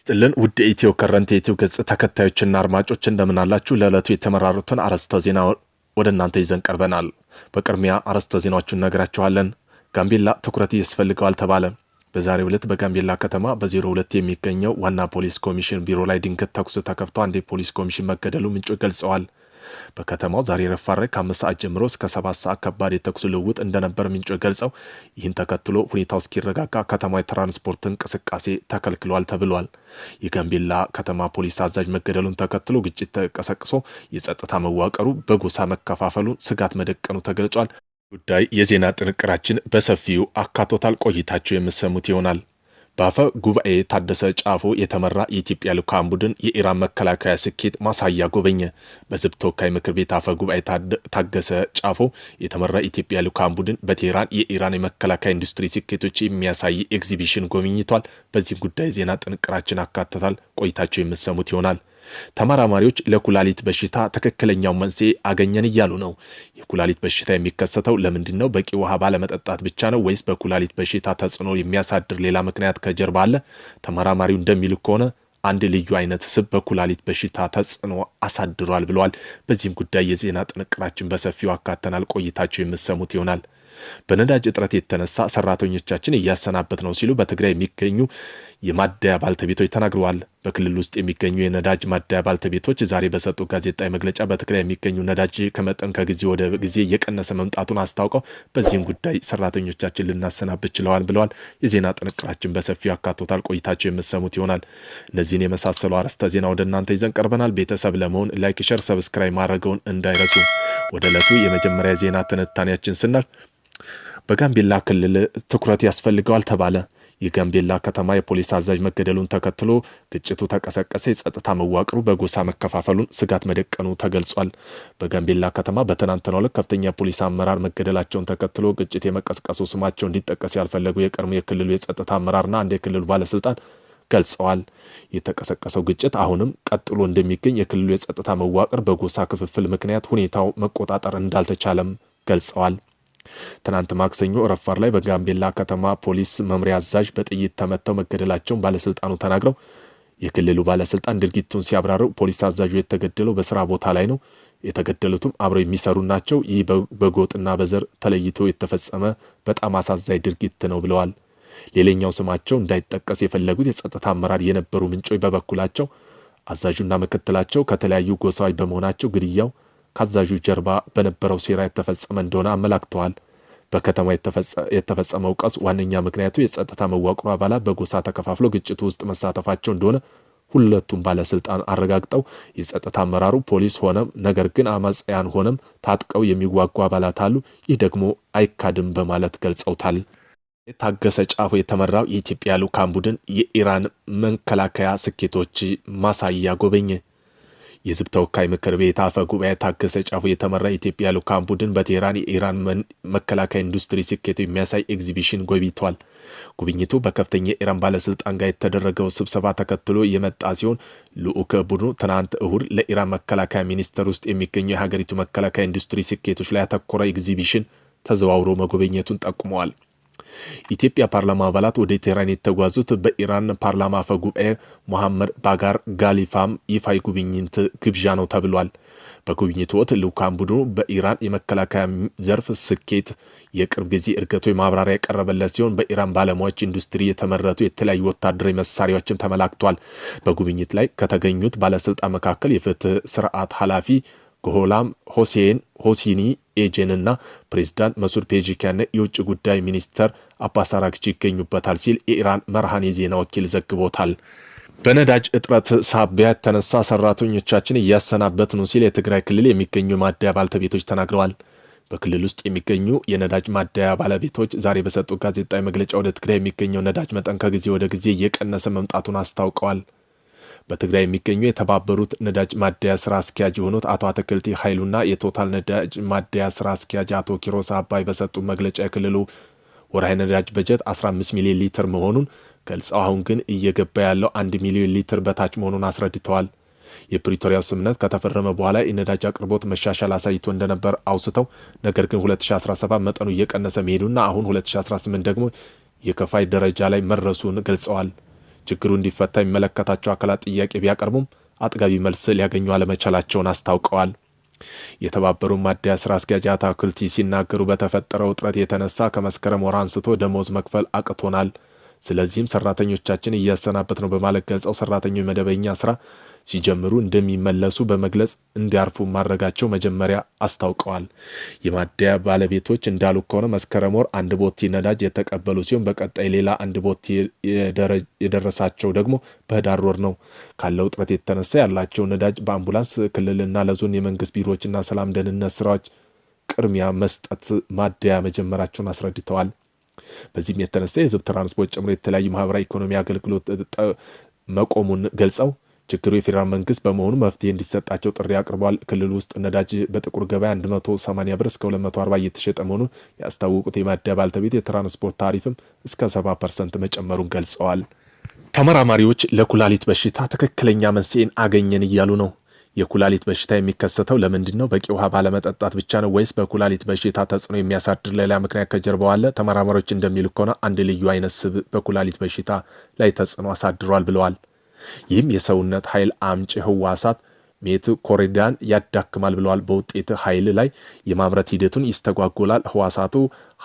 ጥልን ውድ ኢትዮ ከረንት የኢትዮ ገጽ ተከታዮችና አድማጮች እንደምን አላችሁ? ለዕለቱ የተመራሩትን አርዕስተ ዜና ወደ እናንተ ይዘን ቀርበናል። በቅድሚያ አርዕስተ ዜናዎቹን ነግራችኋለን። ጋምቤላ ትኩረት ያስፈልገዋል ተባለ። በዛሬው ዕለት በጋምቤላ ከተማ በ02 የሚገኘው ዋና ፖሊስ ኮሚሽን ቢሮ ላይ ድንገት ተኩስ ተከፍቶ አንድ የፖሊስ ኮሚሽን መገደሉ ምንጮች ገልጸዋል። በከተማው ዛሬ ረፋድ ከ5 ሰዓት ጀምሮ እስከ 7 ሰዓት ከባድ የተኩስ ልውውጥ እንደነበር ምንጮች ገልጸው ይህን ተከትሎ ሁኔታው እስኪረጋጋ ከተማው የትራንስፖርት እንቅስቃሴ ተከልክሏል ተብሏል። የጋምቤላ ከተማ ፖሊስ አዛዥ መገደሉን ተከትሎ ግጭት ተቀሰቅሶ የጸጥታ መዋቅሩ በጎሳ መከፋፈሉን ስጋት መደቀኑ ተገልጿል። ጉዳይ የዜና ጥንቅራችን በሰፊው አካቶታል። ቆይታቸው የምሰሙት ይሆናል። በአፈ ጉባኤ ታደሰ ጫፎ የተመራ የኢትዮጵያ ልዑካን ቡድን የኢራን መከላከያ ስኬት ማሳያ ጎበኘ። በሕዝብ ተወካይ ምክር ቤት አፈ ጉባኤ ታደሰ ጫፎ የተመራ የኢትዮጵያ ልዑካን ቡድን በቴህራን የኢራን የመከላከያ ኢንዱስትሪ ስኬቶች የሚያሳይ ኤግዚቢሽን ጎብኝቷል። በዚህም ጉዳይ ዜና ጥንቅራችን አካተታል። ቆይታቸው የምሰሙት ይሆናል። ተመራማሪዎች ለኩላሊት በሽታ ትክክለኛው መንስኤ አገኘን እያሉ ነው። የኩላሊት በሽታ የሚከሰተው ለምንድን ነው? በቂ ውሃ ባለመጠጣት ብቻ ነው ወይስ በኩላሊት በሽታ ተጽዕኖ የሚያሳድር ሌላ ምክንያት ከጀርባ አለ? ተመራማሪው እንደሚሉ ከሆነ አንድ ልዩ አይነት ስብ በኩላሊት በሽታ ተጽዕኖ አሳድሯል ብለዋል። በዚህም ጉዳይ የዜና ጥንቅራችን በሰፊው አካተናል። ቆይታቸው የምሰሙት ይሆናል። በነዳጅ እጥረት የተነሳ ሰራተኞቻችን እያሰናበት ነው ሲሉ በትግራይ የሚገኙ የማደያ ባልተቤቶች ተናግረዋል። በክልል ውስጥ የሚገኙ የነዳጅ ማደያ ባልተቤቶች ዛሬ በሰጡ ጋዜጣዊ መግለጫ በትግራይ የሚገኙ ነዳጅ ከመጠን ከጊዜ ወደ ጊዜ እየቀነሰ መምጣቱን አስታውቀው በዚህም ጉዳይ ሰራተኞቻችን ልናሰናበት ችለዋል ብለዋል። የዜና ጥንቅራችን በሰፊው ያካቶታል። ቆይታቸው የምሰሙት ይሆናል። እነዚህን የመሳሰሉ አርዕስተ ዜና ወደ እናንተ ይዘን ቀርበናል። ቤተሰብ ለመሆን ላይክ፣ ሸር፣ ሰብስክራይብ ማድረገውን እንዳይረሱ። ወደ ዕለቱ የመጀመሪያ ዜና ትንታኔያችን ስናል በጋምቤላ ክልል ትኩረት ያስፈልገዋል ተባለ። የጋምቤላ ከተማ የፖሊስ አዛዥ መገደሉን ተከትሎ ግጭቱ ተቀሰቀሰ። የጸጥታ መዋቅሩ በጎሳ መከፋፈሉን ስጋት መደቀኑ ተገልጿል። በጋምቤላ ከተማ በትናንትናው ዕለት ከፍተኛ የፖሊስ አመራር መገደላቸውን ተከትሎ ግጭት የመቀስቀሱ ስማቸው እንዲጠቀስ ያልፈለጉ የቀድሞ የክልሉ የጸጥታ አመራርና አንድ የክልሉ ባለስልጣን ገልጸዋል። የተቀሰቀሰው ግጭት አሁንም ቀጥሎ እንደሚገኝ የክልሉ የጸጥታ መዋቅር በጎሳ ክፍፍል ምክንያት ሁኔታው መቆጣጠር እንዳልተቻለም ገልጸዋል። ትናንት ማክሰኞ ረፋድ ላይ በጋምቤላ ከተማ ፖሊስ መምሪያ አዛዥ በጥይት ተመተው መገደላቸውን ባለስልጣኑ ተናግረው የክልሉ ባለስልጣን ድርጊቱን ሲያብራሩ ፖሊስ አዛዡ የተገደለው በስራ ቦታ ላይ ነው፣ የተገደሉትም አብረው የሚሰሩ ናቸው። ይህ በጎጥና በዘር ተለይቶ የተፈጸመ በጣም አሳዛኝ ድርጊት ነው ብለዋል። ሌላኛው ስማቸው እንዳይጠቀስ የፈለጉት የጸጥታ አመራር የነበሩ ምንጮች በበኩላቸው አዛዡና ምክትላቸው ከተለያዩ ጎሳዎች በመሆናቸው ግድያው ከአዛዡ ጀርባ በነበረው ሴራ የተፈጸመ እንደሆነ አመላክተዋል። በከተማ የተፈጸመው ቀውስ ዋነኛ ምክንያቱ የጸጥታ መዋቅሩ አባላት በጎሳ ተከፋፍለው ግጭቱ ውስጥ መሳተፋቸው እንደሆነ ሁለቱም ባለስልጣን አረጋግጠው የጸጥታ አመራሩ ፖሊስ ሆነም ነገር ግን አማጽያን ሆነም ታጥቀው የሚዋጉ አባላት አሉ፣ ይህ ደግሞ አይካድም በማለት ገልጸውታል። ታገሰ ጫፎ የተመራው የኢትዮጵያ ልዑካን ቡድን የኢራን መከላከያ ስኬቶች ማሳያ ጎበኘ። የሕዝብ ተወካይ ምክር ቤት አፈ ጉባኤ ታገሰ ጫፎ የተመራ የኢትዮጵያ ልዑካን ቡድን በቴህራን የኢራን መከላከያ ኢንዱስትሪ ስኬት የሚያሳይ ኤግዚቢሽን ጎብኝቷል። ጉብኝቱ በከፍተኛ የኢራን ባለስልጣን ጋር የተደረገው ስብሰባ ተከትሎ የመጣ ሲሆን ልዑክ ቡድኑ ትናንት እሁድ ለኢራን መከላከያ ሚኒስቴር ውስጥ የሚገኘው የሀገሪቱ መከላከያ ኢንዱስትሪ ስኬቶች ላይ ያተኮረ ኤግዚቢሽን ተዘዋውሮ መጎብኘቱን ጠቁመዋል። ኢትዮጵያ ፓርላማ አባላት ወደ ቴህራን የተጓዙት በኢራን ፓርላማ አፈ ጉባኤ መሐመድ ባጋር ጋሊፋም ይፋይ ጉብኝት ግብዣ ነው ተብሏል። በጉብኝቱ ወቅት ልዑካን ቡድኑ በኢራን የመከላከያ ዘርፍ ስኬት የቅርብ ጊዜ እድገቶች ማብራሪያ የቀረበለት ሲሆን በኢራን ባለሙያዎች ኢንዱስትሪ የተመረቱ የተለያዩ ወታደራዊ መሳሪያዎችን ተመላክቷል። በጉብኝት ላይ ከተገኙት ባለስልጣን መካከል የፍትህ ስርዓት ኃላፊ ጎላም ሆሴን ሆሲኒ ኤጀንና ፕሬዝዳንት መሱድ ፔጂኪያና የውጭ ጉዳይ ሚኒስተር አባስ አራግቺ ይገኙበታል ሲል የኢራን መርሃን የዜና ወኪል ዘግቦታል። በነዳጅ እጥረት ሳቢያ የተነሳ ሰራተኞቻችን እያሰናበት ነው ሲል የትግራይ ክልል የሚገኙ ማደያ ባለቤቶች ተናግረዋል። በክልል ውስጥ የሚገኙ የነዳጅ ማደያ ባለቤቶች ዛሬ በሰጡ ጋዜጣዊ መግለጫ ወደ ትግራይ የሚገኘው ነዳጅ መጠን ከጊዜ ወደ ጊዜ እየቀነሰ መምጣቱን አስታውቀዋል። በትግራይ የሚገኙ የተባበሩት ነዳጅ ማደያ ስራ አስኪያጅ የሆኑት አቶ አትክልቲ ኃይሉና የቶታል ነዳጅ ማደያ ስራ አስኪያጅ አቶ ኪሮስ አባይ በሰጡ መግለጫ የክልሉ ወርሃዊ ነዳጅ በጀት 15 ሚሊዮን ሊትር መሆኑን ገልጸው አሁን ግን እየገባ ያለው 1 ሚሊዮን ሊትር በታች መሆኑን አስረድተዋል። የፕሪቶሪያው ስምምነት ከተፈረመ በኋላ የነዳጅ አቅርቦት መሻሻል አሳይቶ እንደነበር አውስተው ነገር ግን 2017 መጠኑ እየቀነሰ መሄዱና አሁን 2018 ደግሞ የከፋይ ደረጃ ላይ መድረሱን ገልጸዋል። ችግሩ እንዲፈታ የሚመለከታቸው አካላት ጥያቄ ቢያቀርቡም አጥጋቢ መልስ ሊያገኙ አለመቻላቸውን አስታውቀዋል። የተባበሩት ማደያ ስራ አስኪያጅ አታክልቲ ሲናገሩ በተፈጠረው ውጥረት የተነሳ ከመስከረም ወር አንስቶ ደሞዝ መክፈል አቅቶናል። ስለዚህም ሰራተኞቻችን እያሰናበት ነው በማለት ገልጸው ሰራተኞች መደበኛ ስራ ሲጀምሩ እንደሚመለሱ በመግለጽ እንዲያርፉ ማድረጋቸው መጀመሪያ አስታውቀዋል። የማደያ ባለቤቶች እንዳሉ ከሆነ መስከረም ወር አንድ ቦቲ ነዳጅ የተቀበሉ ሲሆን በቀጣይ ሌላ አንድ ቦቲ የደረሳቸው ደግሞ በህዳር ወር ነው። ካለው ውጥረት የተነሳ ያላቸው ነዳጅ በአምቡላንስ ክልልና ለዞን የመንግስት ቢሮዎችና ሰላም ደህንነት ስራዎች ቅድሚያ መስጠት ማደያ መጀመራቸውን አስረድተዋል። በዚህም የተነሳ የህዝብ ትራንስፖርት ጨምሮ የተለያዩ ማህበራዊ ኢኮኖሚ አገልግሎት መቆሙን ገልጸው ችግሩ የፌዴራል መንግስት በመሆኑ መፍትሄ እንዲሰጣቸው ጥሪ አቅርበዋል። ክልል ውስጥ ነዳጅ በጥቁር ገበያ 180 ብር እስከ 240 እየተሸጠ መሆኑን ያስታወቁት የማደያ ባለቤት የትራንስፖርት ታሪፍም እስከ 70% መጨመሩን ገልጸዋል። ተመራማሪዎች ለኩላሊት በሽታ ትክክለኛ መንስኤን አገኘን እያሉ ነው። የኩላሊት በሽታ የሚከሰተው ለምንድን ነው? በቂ ውሃ ባለመጠጣት ብቻ ነው ወይስ በኩላሊት በሽታ ተጽዕኖ የሚያሳድር ሌላ ምክንያት ከጀርባው አለ? ተመራማሪዎች እንደሚሉ ከሆነ አንድ ልዩ አይነት ስብ በኩላሊት በሽታ ላይ ተጽዕኖ አሳድሯል ብለዋል። ይህም የሰውነት ኃይል አምጪ ህዋሳት ሜቶኮንድሪያን ያዳክማል ብለዋል። በውጤት ኃይል ላይ የማምረት ሂደቱን ይስተጓጎላል። ህዋሳቱ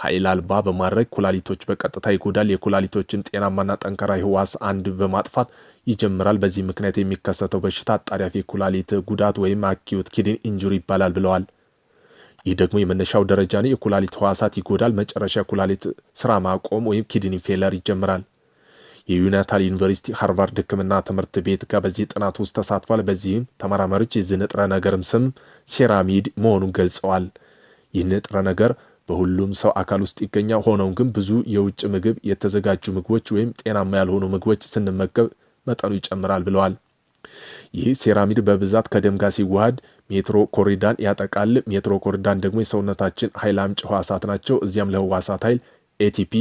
ኃይል አልባ በማድረግ ኩላሊቶች በቀጥታ ይጎዳል። የኩላሊቶችን ጤናማና ጠንካራ ህዋስ አንድ በማጥፋት ይጀምራል። በዚህ ምክንያት የሚከሰተው በሽታ አጣዳፊ ኩላሊት ጉዳት ወይም አኪዩት ኪድኒ ኢንጁሪ ይባላል ብለዋል። ይህ ደግሞ የመነሻው ደረጃ ነው። የኩላሊት ህዋሳት ይጎዳል። መጨረሻ ኩላሊት ስራ ማቆም ወይም ኪድኒ ፌለር ይጀምራል። የዩናይትድ ዩኒቨርሲቲ ሃርቫርድ ህክምና ትምህርት ቤት ጋር በዚህ ጥናት ውስጥ ተሳትፏል። በዚህም ተመራማሪዎች የዚህ ንጥረ ነገርም ስም ሴራሚድ መሆኑን ገልጸዋል። ይህ ንጥረ ነገር በሁሉም ሰው አካል ውስጥ ይገኛል። ሆኖም ግን ብዙ የውጭ ምግብ፣ የተዘጋጁ ምግቦች ወይም ጤናማ ያልሆኑ ምግቦች ስንመገብ መጠኑ ይጨምራል ብለዋል። ይህ ሴራሚድ በብዛት ከደም ጋር ሲዋሃድ ሜቶኮንድሪያን ያጠቃል። ሜቶኮንድሪያን ደግሞ የሰውነታችን ኃይል አምጪ ህዋሳት ናቸው። እዚያም ለህዋሳት ኃይል ኤቲፒ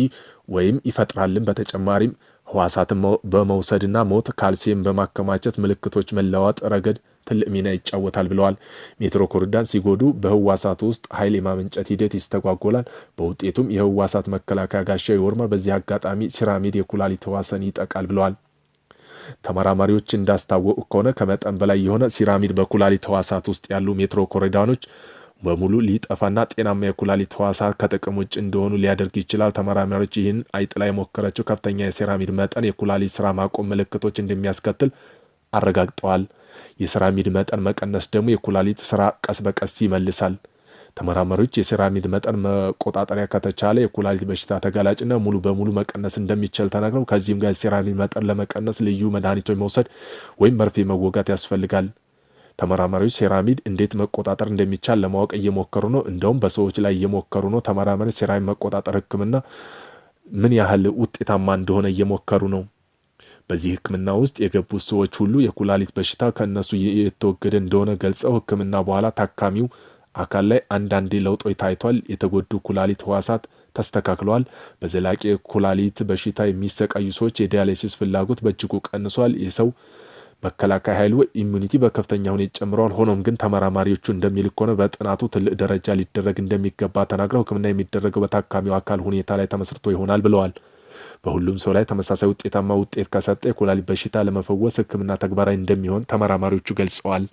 ወይም ይፈጥራልን። በተጨማሪም ህዋሳትን በመውሰድና ሞት ካልሲየም በማከማቸት ምልክቶች መለዋወጥ ረገድ ትልቅ ሚና ይጫወታል ብለዋል። ሜቶኮንድሪያን ሲጎዱ በህዋሳት ውስጥ ኃይል የማመንጨት ሂደት ይስተጓጎላል። በውጤቱም የህዋሳት መከላከያ ጋሻ ይወርማል። በዚህ አጋጣሚ ሴራሚድ የኩላሊት ህዋስን ይጠቃል ብለዋል። ተመራማሪዎች እንዳስታወቁ ከሆነ ከመጠን በላይ የሆነ ሴራሚድ በኩላሊት ህዋሳት ውስጥ ያሉ ሜቶኮንድሪያኖች በሙሉ ሊጠፋና ጤናማ የኩላሊት ህዋሳት ከጥቅም ውጭ እንደሆኑ ሊያደርግ ይችላል። ተመራማሪዎች ይህን አይጥ ላይ የሞከረችው ከፍተኛ የሴራሚድ መጠን የኩላሊት ስራ ማቆም ምልክቶች እንደሚያስከትል አረጋግጠዋል። የሴራሚድ መጠን መቀነስ ደግሞ የኩላሊት ስራ ቀስ በቀስ ይመልሳል። ተመራማሪዎች የሴራሚድ መጠን መቆጣጠሪያ ከተቻለ የኩላሊት በሽታ ተጋላጭነት ሙሉ በሙሉ መቀነስ እንደሚቻል ተናግረው ከዚህም ጋር የሴራሚድ መጠን ለመቀነስ ልዩ መድኃኒቶች መውሰድ ወይም መርፌ መወጋት ያስፈልጋል። ተመራማሪዎች ሴራሚድ እንዴት መቆጣጠር እንደሚቻል ለማወቅ እየሞከሩ ነው። እንደውም በሰዎች ላይ እየሞከሩ ነው። ተመራማሪዎች ሴራሚድ መቆጣጠር ህክምና ምን ያህል ውጤታማ እንደሆነ እየሞከሩ ነው። በዚህ ህክምና ውስጥ የገቡት ሰዎች ሁሉ የኩላሊት በሽታ ከእነሱ የተወገደ እንደሆነ ገልጸው ህክምና በኋላ ታካሚው አካል ላይ አንዳንድ ለውጦች ታይቷል። የተጎዱ ኩላሊት ህዋሳት ተስተካክለዋል። በዘላቂ ኩላሊት በሽታ የሚሰቃዩ ሰዎች የዲያሊሲስ ፍላጎት በእጅጉ ቀንሷል። የሰው መከላከያ ኃይሉ ኢሚዩኒቲ በከፍተኛ ሁኔታ ጨምረዋል። ሆኖም ግን ተመራማሪዎቹ እንደሚል ከሆነ በጥናቱ ትልቅ ደረጃ ሊደረግ እንደሚገባ ተናግረው ህክምና የሚደረገው በታካሚው አካል ሁኔታ ላይ ተመስርቶ ይሆናል ብለዋል። በሁሉም ሰው ላይ ተመሳሳይ ውጤታማ ውጤት ከሰጠ የኩላሊት በሽታ ለመፈወስ ህክምና ተግባራዊ እንደሚሆን ተመራማሪዎቹ ገልጸዋል።